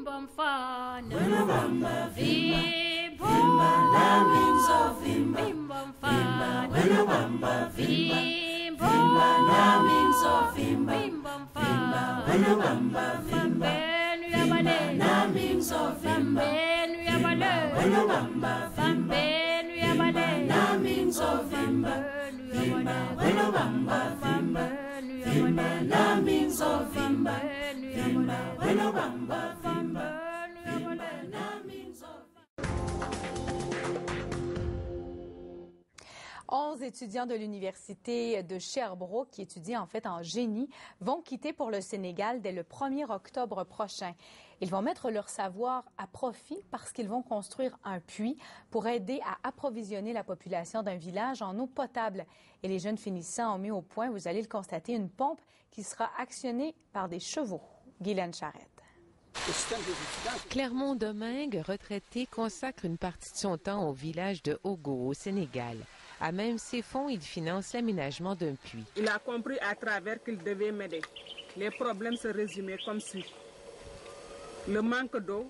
Vimba mfana vimba la minzo vimba mfana vimba la minzo vimba mfana benu ya bale la minzo vimba benu ya bale benu ya bale la minzo vimba benu ya bale la minzo vimba 11 étudiants de l'Université de Sherbrooke qui étudient en fait en génie vont quitter pour le Sénégal dès le 1er octobre prochain. Ils vont mettre leur savoir à profit parce qu'ils vont construire un puits pour aider à approvisionner la population d'un village en eau potable. Et les jeunes finissants ont mis au point, vous allez le constater, une pompe qui sera actionnée par des chevaux. Guylaine Charette. Clermont-Domingue, retraité, consacre une partie de son temps au village de Ogo, au Sénégal. À même ses fonds, il finance l'aménagement d'un puits. Il a compris à travers qu'il devait m'aider. Les problèmes se résumaient comme suit. Le manque d'eau,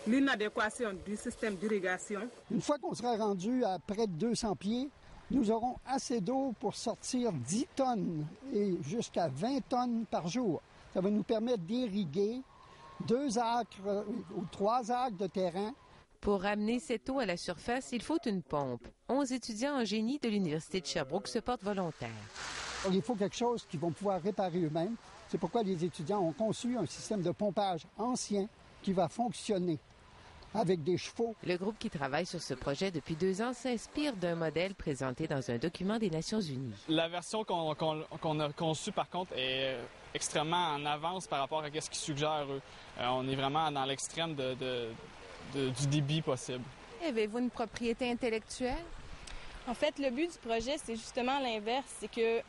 l'inadéquation du système d'irrigation. Une fois qu'on sera rendu à près de 200 pieds, nous aurons assez d'eau pour sortir 10 tonnes et jusqu'à 20 tonnes par jour. Ça va nous permettre d'irriguer 2 acres ou 3 acres de terrain. Pour ramener cette eau à la surface, il faut une pompe. 11 étudiants en génie de l'Université de Sherbrooke se portent volontaires. Il faut quelque chose qu'ils vont pouvoir réparer eux-mêmes. C'est pourquoi les étudiants ont conçu un système de pompage ancien qui va fonctionner avec des chevaux. Le groupe qui travaille sur ce projet depuis 2 ans s'inspire d'un modèle présenté dans un document des Nations unies. La version qu'on a conçue, par contre, est extrêmement en avance par rapport à ce qu'ils suggèrent eux. On est vraiment dans l'extrême du débit possible. Avez-vous une propriété intellectuelle? En fait, le but du projet, c'est justement l'inverse. C'est que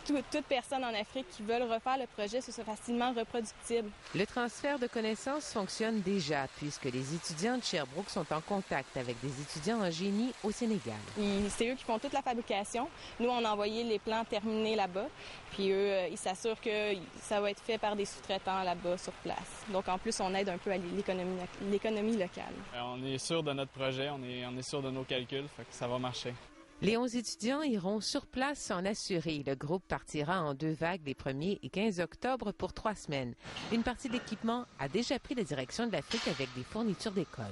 toute personne en Afrique qui veut refaire le projet, ce soit facilement reproductible. Le transfert de connaissances fonctionne déjà puisque les étudiants de Sherbrooke sont en contact avec des étudiants en génie au Sénégal. C'est eux qui font toute la fabrication. Nous, on a envoyé les plans terminés là-bas. Puis eux, ils s'assurent que ça va être fait par des sous-traitants là-bas sur place. Donc en plus, on aide un peu à l'économie locale. On est sûr de notre projet, on est sûr de nos calculs, fait que ça va marcher. Les 11 étudiants iront sur place s'en assurer. Le groupe partira en 2 vagues les 1er et 15 octobre pour 3 semaines. Une partie de l'équipement a déjà pris la direction de l'Afrique avec des fournitures d'école.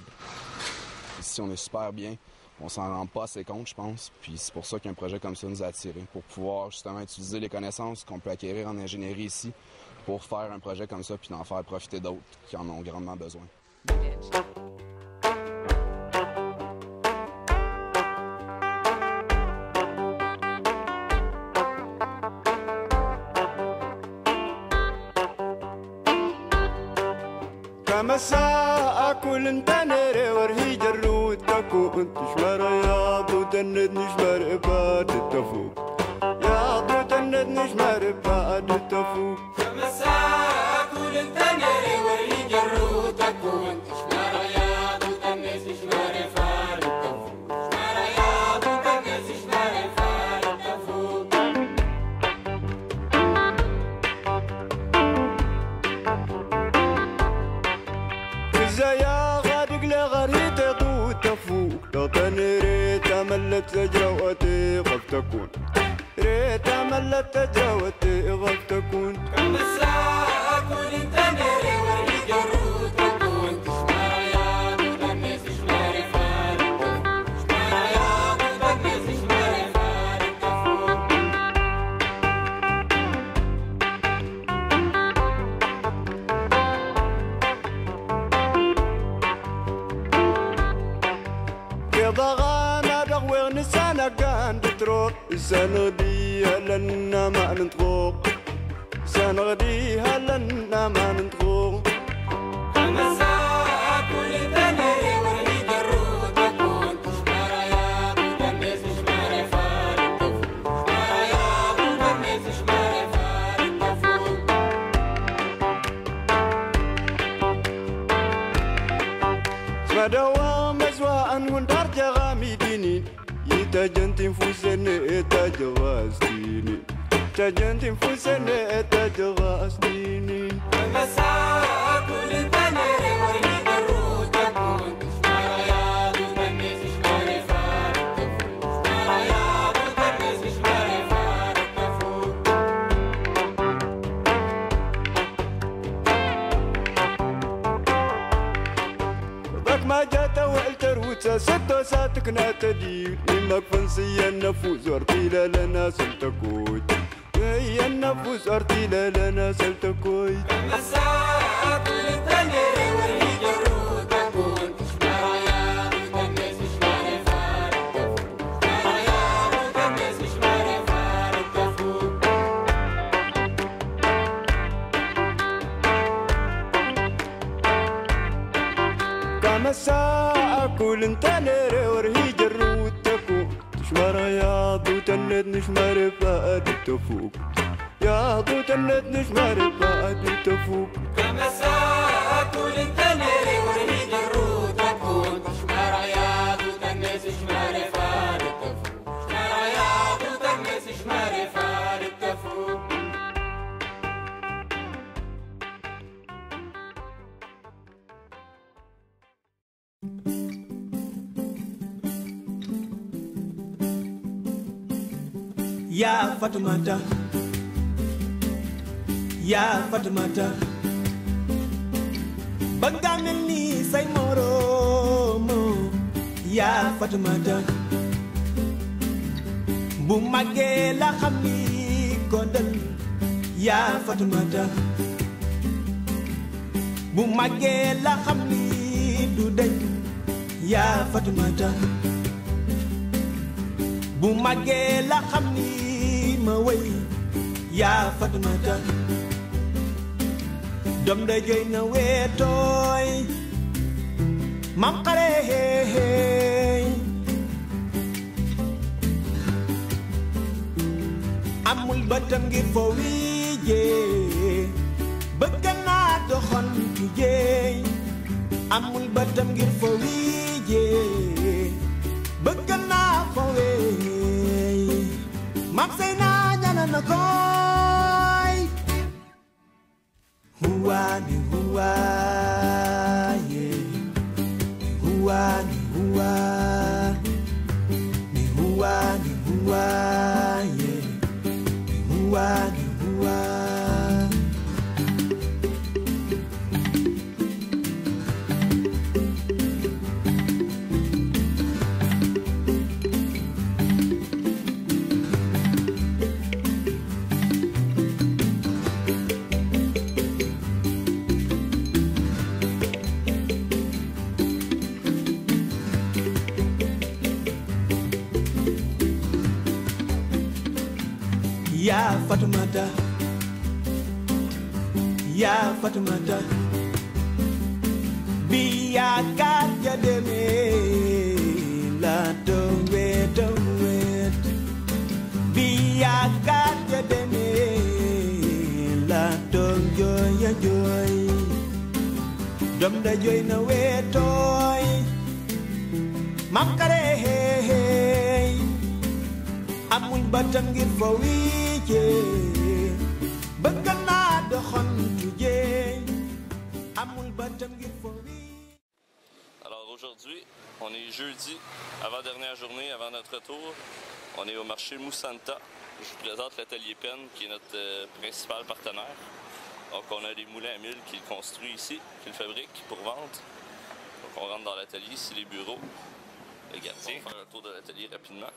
Ici, on est super bien. On s'en rend pas assez compte, je pense. Puis c'est pour ça qu'un projet comme ça nous a attirés, pour pouvoir justement utiliser les connaissances qu'on peut acquérir en ingénierie ici pour faire un projet comme ça puis d'en faire profiter d'autres qui en ont grandement besoin. مساء أكل تنري ورهي جرود تكون تشمر يا ضو تند نشمر بعد التفوق يا ضو تند نشمر بعد التفوق مساء أكل تنري ورهي جرود تكون تشمر يا ضو تند نشمر بعد التفوق تشمر يا ضو تند نشمر بعد التفوق يا غادق لغريت ضو تفوق لو تنريت ملت تجروتي غف تكون ريت ملت تجروتي غف تكون كم الساعة كل تنري ورهي جرود تكون تشمر يا ضو تند نشمر بعد التفوق تشمر يا ضو تند نشمر بعد التفوق ضغانا دغوغ نسانا كان بتروح سنغديها لنا ما ننطقوق سنغديها لنا ما ننطقوق كم ساعة كل تنري ورهي جرود تكون تشمر يا ضو تند نشمر بعد التفوق تشمر يا ضو تند نشمر بعد التفوق سمدوا مزواء وندار جغامي ديني يتجنتي فوسني تجغاستيني تجنتي فوسني تجغاستيني كم ساعة كل sa seto sa teknata di nimak fansiyan nafuz artila lana saltakoit yan nafuz artila lana saltakoit مساء كل الدنيا والهي جرود أكون مرايا مدنس مش معرفة التفوق مرايا مدنس مش معرفة التفوق كمساء كل انتنر ورهي جرود تكون تشمر يا ضو تند نشمر فقد التفوق يا ضو تند نشمر فقد التفوق مساء كل الدنيا والهي جرود أكون مرايا مدنس مش معرفة التفوق مرايا مدنس مش معرفة التفوق Ya Fatumata, Ya Fatumata, Bagamel ni say moromo. Ya Fatumata, bu magge la xamni ko dal. Ya Fatumata, bu magge la xamni du deñ. Ya Fatumata, bu magge la xamni ma way. Ya Fatumata, dom da joy na wetoy mam xare hey amul batam ngir fo wije bëgg naa doxon tuje amul batam ngir fo wije bëgg naa fo wey mam say na ñana na koy Hua ni hua, yeah. Hua ni hua, ni hua ni hua, yeah. Ni hua ni hua. Ya Fatumata, Ya Fatumata, biya kaja deme la dowet, biya kaja deme la joy joy, dom da joy na wetoy, mam kare hey, amul batam ngir fo wije bëgg naa doxon tuje amul batam ngir fo wi. Alors aujourd'hui, on est jeudi, avant-dernière journée, avant notre retour. On est au marché Moussanta. Je vous présente l'atelier Penn, qui est notre principal partenaire. Donc on a des moulins à mule qui le construit ici, qui le fabrique pour vendre. Donc on rentre dans l'atelier, ici les bureaux, le gardien. On va faire un tour de l'atelier rapidement.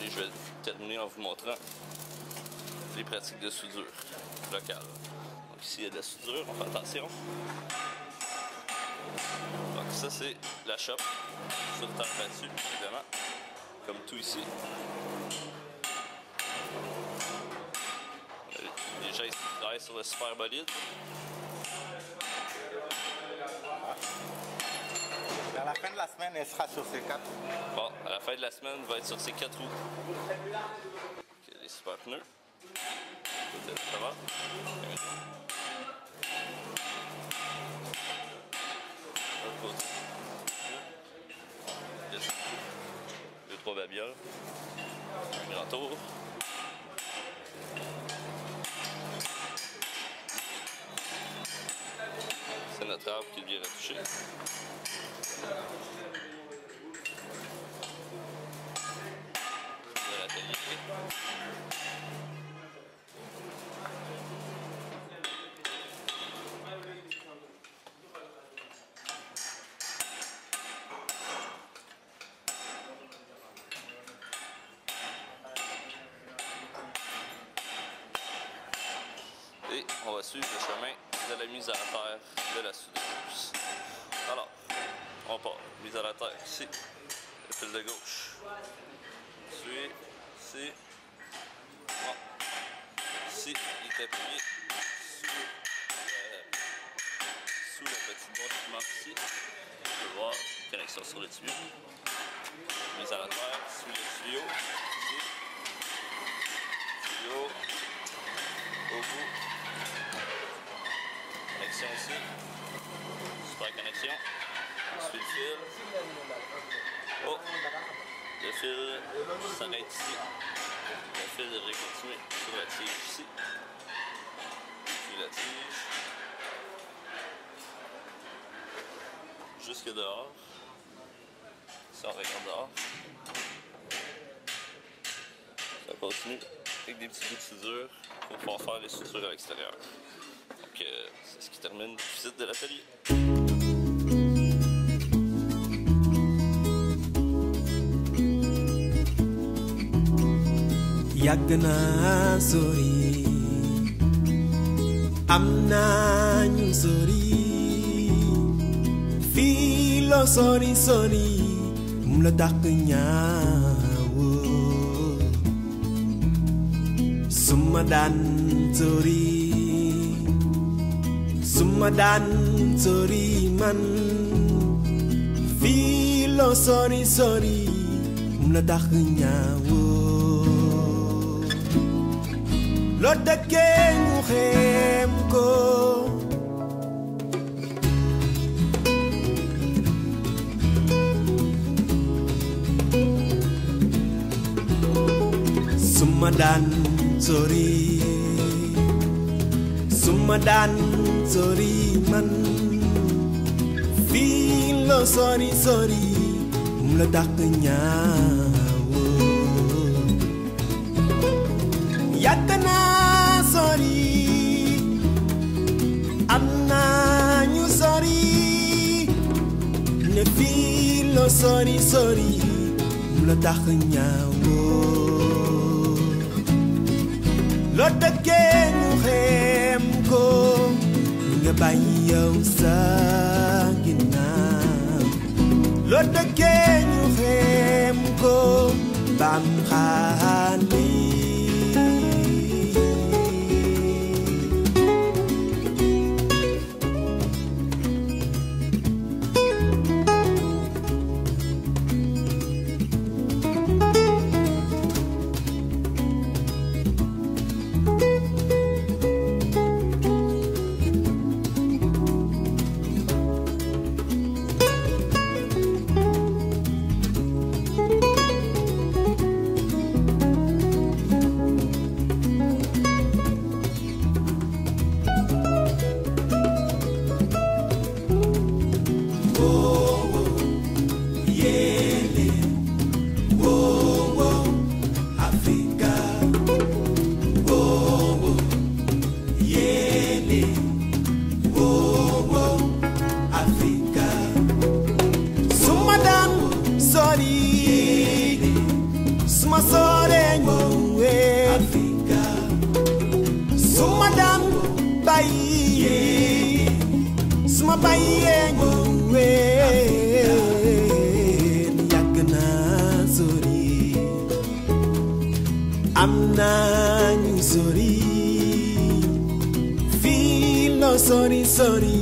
Et je vais terminer en vous montrant les pratiques de soudure locales. Donc ici il y a de la soudure, on fait attention. Donc ça c'est la shop, sur terre battue évidemment, comme tout ici. Déjà ici on travaille sur le super bolide. À la fin de la semaine, elle sera sur ces 4. Bon, à la fin de la semaine, elle va être sur ces 4 roues. Okay, les super pneus. Ça va. L'autre côté. 2-3 babioles. Un grand tour. C'est notre arbre qui est bien retouché. De l'atelier. Et on va suivre le chemin de la mise à la terre de la soudeuse. Alors, on part. Mise à la terre ici. Le fil de gauche. Suivre ici. Bon. Ici, il est appuyé sous le petit doigt qui manque ici. On peut voir connexion sur le tuyau. Mise à la terre, sous le tuyau. Ici. Tuyau. Au bout. Connexion ici. Super connexion. On suit le fil. Oh! Le fil s'arrête ici. Le fil devrait continuer sur la tige ici. Puis la tige. Jusque dehors. Si on regarde dehors. Ça continue avec des petits bouts de soudure pour pouvoir faire les soudures à l'extérieur. Donc c'est ce qui termine la visite de l'atelier. yàgg naa sori am naa ñu sori fii loo sori sori mu la dàq ñaawoo suma daan sori man fii loo sori sori mu la dàq ñaawoo lo dëkkee ñu xeem ko suma daan sori man fii lo sori sori mu la dàq ñaawoo yàgg naa sori am naa ñu sori ne fii lo sori sori mu la dàq ñaawoo lo dëkkee ñu xeem ko nga bàyyi yow sa ginnaaw lo dëkkee ñu xeem ko bam xaani Sorry,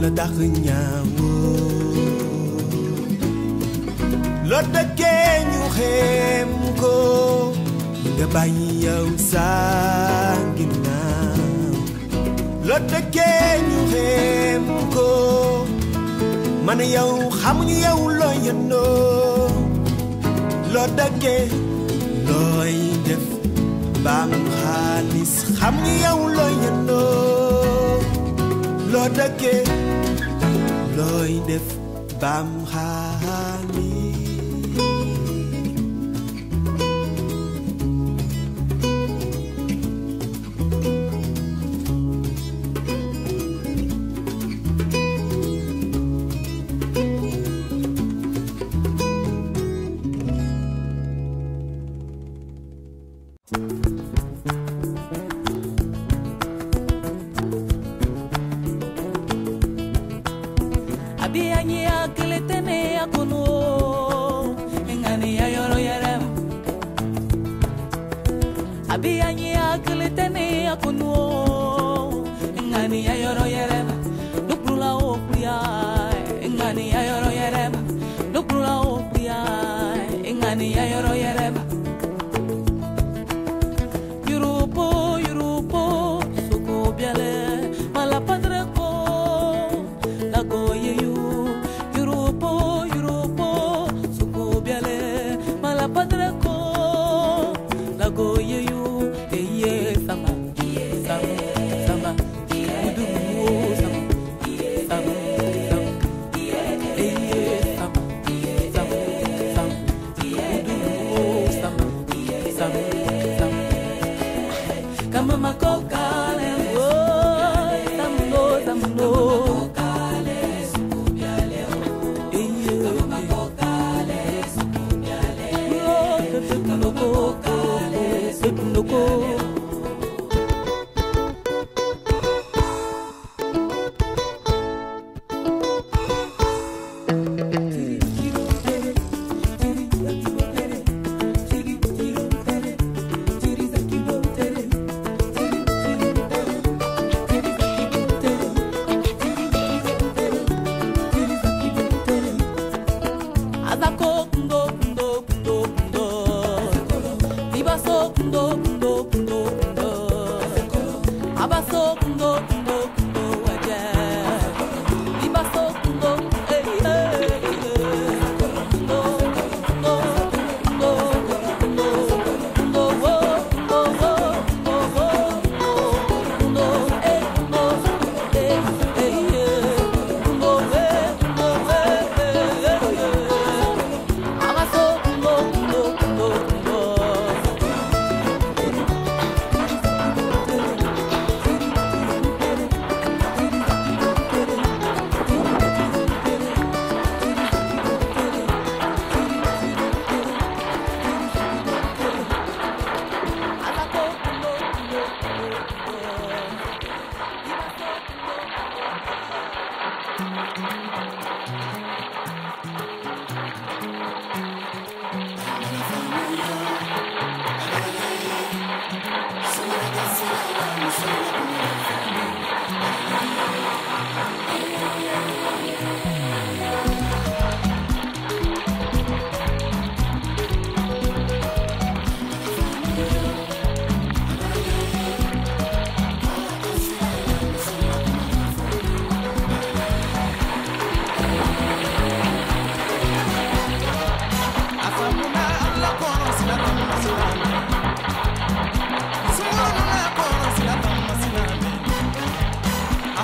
la dàq ñaawoo lo dëkkee ñu xeem ko nga bàyyi yow sa ginnaaw lo dëkkee ñu xeem ko man yow xamuñu yow loo yëndoo lo dëkkee looy def baam xaalis xamuñu yow loo yëndoo lo dëkkee looy def bam xaali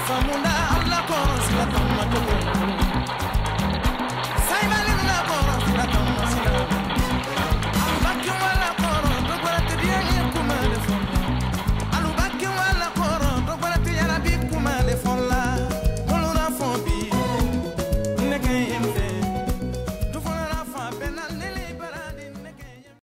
Famuna